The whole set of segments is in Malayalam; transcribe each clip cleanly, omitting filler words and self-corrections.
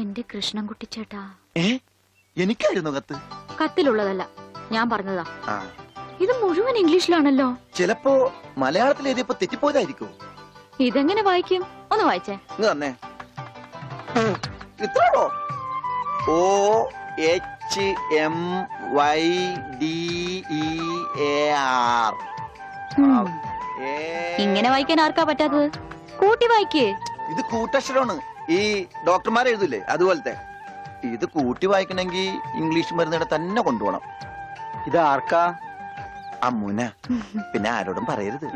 എന്റെ കൃഷ്ണൻകുട്ടി ചേട്ടാ. എനിക്കായിരുന്നു കത്ത്. കത്തിലുള്ളതല്ല, ഞാൻ പറഞ്ഞതാ. ആ, ഇത് മുഴുവൻ ഇംഗ്ലീഷിലാണല്ലോ. ചിലപ്പോ മലയാളത്തിൽ എഴുതിയപ്പോ തെറ്റിപ്പോയതായിരിക്കും. ഇതെങ്ങനെ വായിക്കും? ഒന്ന് വായിച്ചേ. ഇങ്ങ് തന്നെ. ഇത്രയോ? OHMYDEAR. ഇങ്ങനെ വായിക്കാൻ ആർക്കാ പറ്റാത്തത്? കൂട്ടി വായിക്കേ. ഇത് കൂട്ടക്ഷരമാണ്. ഈ ഡോക്ടർമാർ എഴുതില്ലേ അതുപോലത്തെ. ഇത് കൂട്ടി വായിക്കണമെങ്കിൽ ഇംഗ്ലീഷ് മരുന്നിടെ തന്നെ കൊണ്ടുപോകണം. ഇത് ആർക്കാ? അമ്മൂന. പിന്നെ ആരോടും പറയരുത്.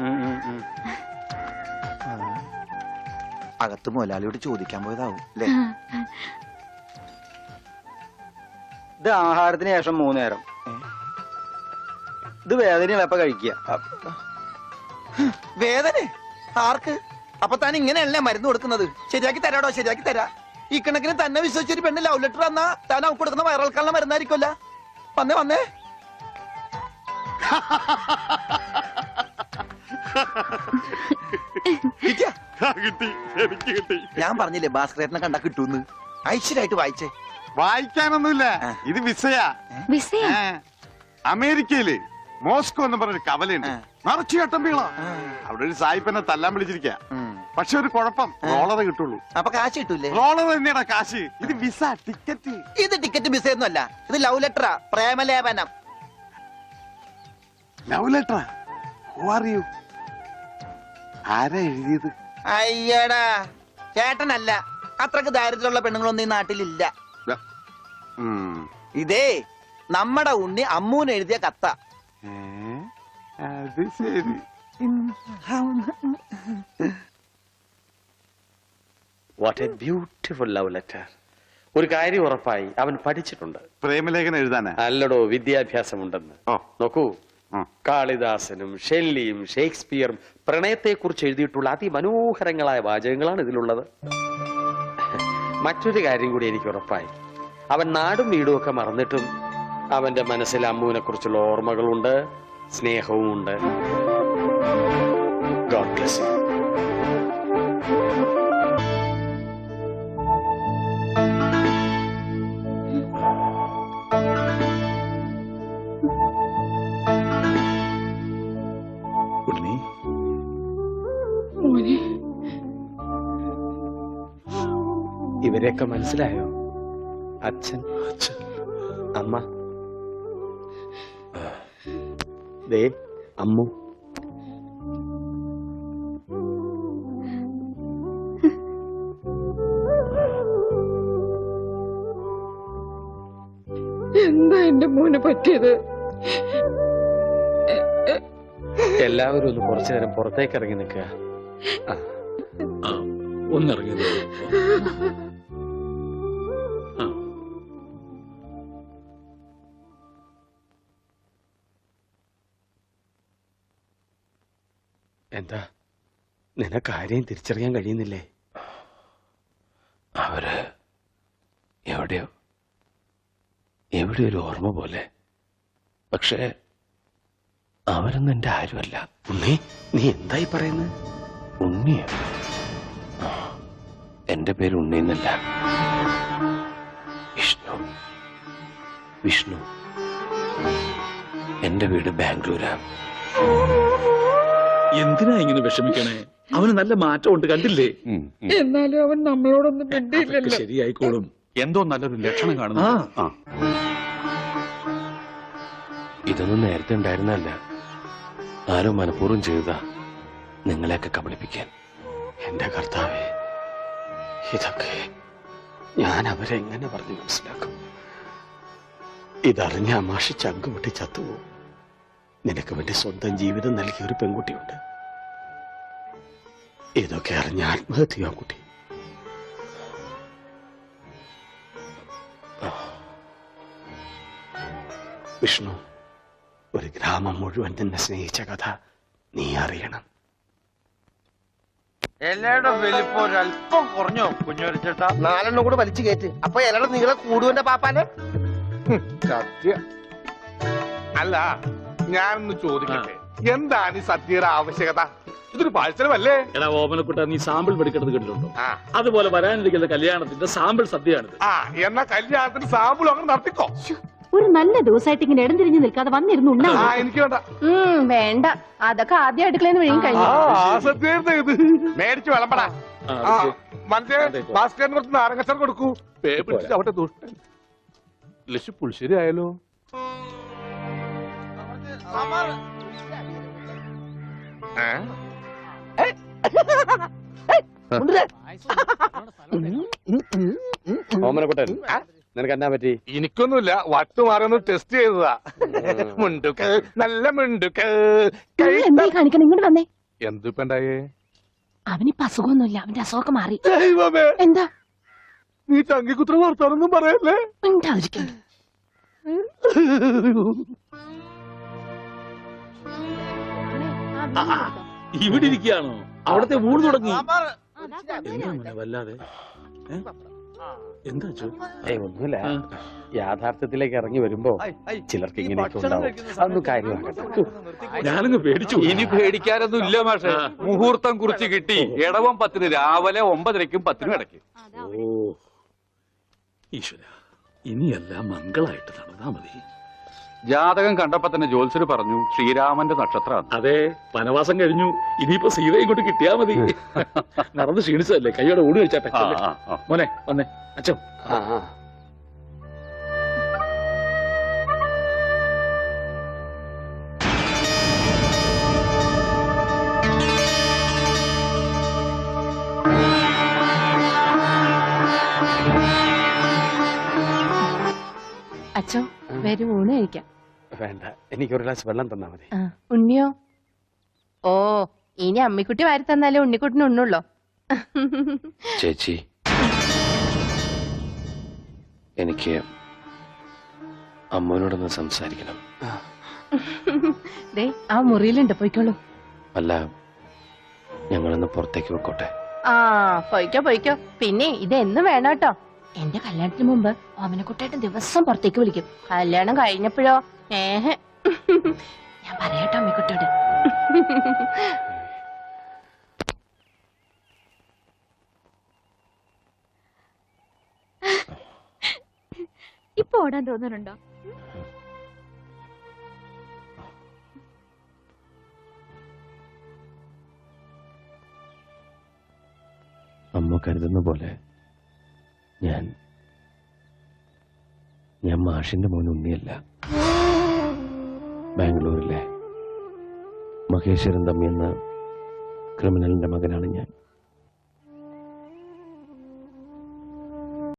അകത്ത് മുതലാളിയോട് ചോദിക്കാൻ പോയതാവും അല്ലേ? ഇത് ആഹാരത്തിന് ശേഷം 3 നേരം. ഇത് വേദനയാണ് എപ്പ കഴിക്കുക. വേദന ആർക്ക്? അപ്പൊ താൻ ഇങ്ങനെയല്ലേ മരുന്ന് കൊടുക്കുന്നത്? ശരിയാക്കി തരാടോ, ശരിയാക്കി തരാ. ഈ കണക്കിന് തന്നെ വിശ്വസിച്ചൊരു പെണ്ണ് ലവ് ലെറ്റർ തന്നാ താൻ അവർക്ക് കൊടുക്കുന്ന വയറിളക്കാനുള്ള മരുന്നായിരിക്കുമല്ല. വന്നേ വന്നേ. ഞാൻ പറഞ്ഞില്ലേ ഭാസ്കരേട്ടനെ കണ്ടാ കിട്ടൂന്ന്. ഐശ്വര്യമായിട്ട് വായിച്ചേ. വായിക്കാനൊന്നുമില്ല, ഇത് വിസയാ. വിസയാ? അമേരിക്കയില് മോസ്കോ എന്ന് പറഞ്ഞൊരു കവലയുണ്ട്, നിറച്ചു ചട്ടമ്പികളാ. അവിടെ ഒരു സായിപ്പനെ തല്ലാൻ വിളിച്ചിരിക്ക. പക്ഷെ ഒരു കുഴപ്പം, റോളറ് കിട്ടുള്ളൂ. അപ്പൊ കാശ് കിട്ടൂലേ? റോളർ തന്നെയാടാ കാശ്. ഇത് വിസ, ടിക്കറ്റ്. ഇത് ടിക്കറ്റ് വിസ ഒന്നും അല്ല, ഇത് ലവ് ലെറ്ററാ, പ്രേമലേപനം. ലവ് ലെറ്ററാ? Who are you? ആരാ എഴുതിയത്? അയ്യടാ ചേട്ടനല്ല. അത്രക്ക് ദാരിദ്ര്യമുള്ള പെണ്ണുങ്ങളൊന്നും ഈ നാട്ടിലില്ല. ഇതേ നമ്മടെ ഉണ്ണി അമ്മൂന് എഴുതിയ കത്ത. അത് ശരി. What A beautiful love letter. ഒരു കാര്യം ഉറപ്പായി, അവൻ പഠിച്ചിട്ടുണ്ട്. പ്രേമലേഖനം എഴുതാനാ? അല്ലടോ, വിദ്യാഭ്യാസമുണ്ടെന്ന്. നോക്കൂ, കാളിദാസനും ഷെല്ലിയും ഷേക്സ്പിയറും പ്രണയത്തെക്കുറിച്ച് എഴുതിയിട്ടുള്ള അതിമനോഹരങ്ങളായ വാചകങ്ങളാണ് ഇതിലുള്ളത്. മറ്റൊരു കാര്യം കൂടി എനിക്ക് ഉറപ്പായി, അവൻ നാടും വീടും ഒക്കെ മറന്നിട്ടും അവന്റെ മനസ്സിൽ അമ്മൂനെ കുറിച്ചുള്ള ഓർമ്മകളുണ്ട്, സ്നേഹവും ഉണ്ട്. God bless you. ഇവരെയൊക്കെ മനസ്സിലായോ? അച്ഛൻ, അമ്മ, ദേ അമ്മു. എന്താ എന്റെ മോനെ പറ്റിയത്? എല്ലാവരും ഒന്ന് കുറച്ചു നേരം പുറത്തേക്ക് ഇറങ്ങി നിൽക്കുക. ഒന്നിറങ്ങി. എന്താ, നിനക്ക് ആരെയും തിരിച്ചറിയാൻ കഴിയുന്നില്ലേ? അവര് എവിടെയോ ഒരു ഓർമ്മ പോലെ. പക്ഷേ അവരൊന്നും എന്റെ ആരുമല്ല. ഉണ്ണി, നീ എന്തായി പറയുന്നത്? ഉണ്ണിയോ? എന്റെ പേര് ഉണ്ണി എന്നല്ല, വിഷ്ണു. എന്റെ വീട് ബാംഗ്ലൂരാ. എന്തിനാ ഇങ്ങനെ വിഷമിക്കണേ? അവന് നല്ല മാറ്റമുണ്ട്, കണ്ടില്ലേ? എന്നാലും അവൻ നമ്മളോടൊന്നും മിണ്ടിയില്ലല്ലോ. ശരിയായിക്കോളും. എന്തോ നല്ലൊരു ലക്ഷണം കാണുന്നു. ഇതൊന്നും നേരത്തെ ഉണ്ടായിരുന്നല്ല. ആരോ മനഃപൂർവ്വം ചെയ്തതാ, നിങ്ങളെയൊക്കെ കബളിപ്പിക്കാൻ. എന്റെ കർത്താവേ, ഇതൊക്കെ ഞാൻ അവരെ എങ്ങനെ പറഞ്ഞു മനസ്സിലാക്കും? ഇതറിഞ്ഞ അമാഷി ചങ്കുപൊട്ടി ചത്തുപോകും. നിനക്ക് വേണ്ടി സ്വന്തം ജീവിതം നൽകിയ ഒരു പെൺകുട്ടിയുണ്ട്. ഇതൊക്കെ അറിഞ്ഞ ആത്മഹത്യ കുട്ടി. വിഷ്ണു, ഒരു ഗ്രാമം മുഴുവൻ നിന്നെ സ്നേഹിച്ച കഥ നീ അറിയണം. എല്ലാവരുടെ വലിപ്പം ഒരല്പം കുറഞ്ഞോ കുഞ്ഞോരിച്ചേട്ടാ? 4 കൂടെ വലിച്ചു കയറ്റ്. അപ്പൊ എല്ലാവരുടെ നീളെ കൂടുവന്റെ പാപ്പാനെ. സത്യം. അല്ല, ഞാനൊന്ന് ചോദിക്കട്ടെ, എന്താണ് ഈ സദ്യയുടെ ആവശ്യകത? ഇതൊരു പാഴ്സലമല്ലേ? എടാ ഓമനക്കുട്ട, നീ സാമ്പിൾ മെടുക്കുന്നത് കേട്ടിട്ടുണ്ടോ? ആ. അതുപോലെ വരാനിരിക്കുന്ന കല്യാണത്തിന്റെ സാമ്പിൾ സദ്യയാണിത്. ആ, എന്നാ കല്യാണത്തിന് സാമ്പിൾ അങ്ങനെ നടത്തിക്കോ. ഒരു നല്ല ദിവസമായിട്ട് ഇങ്ങനെ ഇടം തിരിഞ്ഞു നിൽക്കാതെ വന്നിരുന്നു ഉണ്ണാ. ആ, എനിക്ക് വേണ്ട. വേണ്ട, അതൊക്കെ ആദ്യം അടുക്കളയിൽ വിഴിയും ആ, കഴിഞ്ഞു. ആ സദ്യയായിരുന്നു ഇത്. മേടിച്ചു വിളമ്പടാ. ആ, ആ, അതൊക്കെ. മനസ്സിലെ ഭാസ്കരന് കുറച്ച് നാരങ്ങച്ചാർ കൊടുക്കൂ. പേ പിടിച്ച് അവിടെ ദുഷ്ടൻ. ലക്ഷ്യം പുളിശ്ശേരി ആയാലോ? ഏ? ഓമനക്കുട്ടൻ, നിനക്ക് എന്നാ പറ്റി? എനിക്കൊന്നുമില്ല, വട്ടുമാറൊന്ന് ടെസ്റ്റ് ചെയ്തതാ. മുണ്ടുക്ക് നല്ല മുണ്ടുക്ക്. എന്തായി കാണിക്കണം? ഇങ്ങോട്ട് വന്നേ. എന്തിപ്പണ്ടായേ? അവനിപ്പോ അസുഖമൊന്നുമില്ല, അവന്റെ അസുഖമൊക്കെ മാറി. ദൈവമേ, എന്താ നീ ചങ്കിക്കുത്ര വർത്താനൊന്നും പറയല്ലേ? ഉണ്ടായിരിക്കും. ഇവിടെ ഇരിക്കുകയാണോ? അവിടത്തെ ഊണ് തുടങ്ങി. എന്താ മോനെ വല്ലാതെ? എന്താ അച്ചോ? ഒന്നുമില്ല, യാഥാർത്ഥ്യത്തിലേക്ക് ഇറങ്ങി വരുമ്പോ ചിലർക്ക് ഇങ്ങനെയൊക്കെ ഉണ്ടാവും. അതൊന്നും കാര്യമാക്കട്ടെ. ഞാനങ്ങ് പേടിച്ചു. ഇനി പേടിക്കാനൊന്നും ഇല്ല മാഷെ. മുഹൂർത്തം കുറിച്ച് കിട്ടി. ഇടവം 10 രാവിലെ 9:30 10 ഇടയ്ക്ക്. ഓ ഈശ്വര, ഇനിയെല്ലാം മംഗളായിട്ട് നടന്നാ മതി. ജാതകം കണ്ടപ്പോ തന്നെ ജ്യോത്സ്യര് പറഞ്ഞു ശ്രീരാമന്റെ നക്ഷത്രമാണ്. അതെ, വനവാസം കഴിഞ്ഞു. ഇനിയിപ്പോ സീത ഇങ്ങോട്ട് കിട്ടിയാ മതി. നടന്ന് ക്ഷീണിച്ചതല്ലേ, കൈയോടെ ഊണ് കഴിച്ചാട്ടെ. മോനെ വന്നേ അച്ഛോ. അച്ഛോ, വരും ഊണ് കഴിക്കാം. വേണ്ട, എനിക്കൊരു ഗ്ലാസ് വെള്ളം തന്നാ മതി. ഉണ്ണിയോ? ഓ, ഇനി അമ്മിക്കുട്ടി വാരി തന്നാലേ ഉണ്ണിക്കുട്ടിന് ഉണ്ണുള്ളോ? ചേച്ചി, എനിക്ക് അമ്മയോടൊന്ന് സംസാരിക്കണം. ദേ, ആ മുറിയിലുണ്ട്, പോയിക്കോളൂ. അല്ല, ഞങ്ങളൊന്ന് പുറത്തേക്ക് പോയിക്കോട്ടെ. ആ, പോയിക്കോ പോയിക്കോ. പിന്നെ ഇതെന്നും വേണം കേട്ടോ. എന്റെ കല്യാണത്തിന് മുമ്പ് ഓമനക്കുട്ടായിട്ട് ദിവസം പുറത്തേക്ക് വിളിക്കും. കല്യാണം കഴിഞ്ഞപ്പോഴോ ഞാൻ പറയാട്ടോ അമ്മിക്കുട്ടിയോട്. ഇപ്പൊ ഓടാൻ തോന്നുന്നുണ്ടോ? അമ്മ കരുതുന്ന പോലെ ഞാൻ മാഷിന്റെ മോൻ ഉണ്ണിയല്ല. ബാംഗ്ലൂരിലെ മഹേശ്വരൻ തമ്മി എന്ന ക്രിമിനലിന്റെ മകനാണ് ഞാൻ.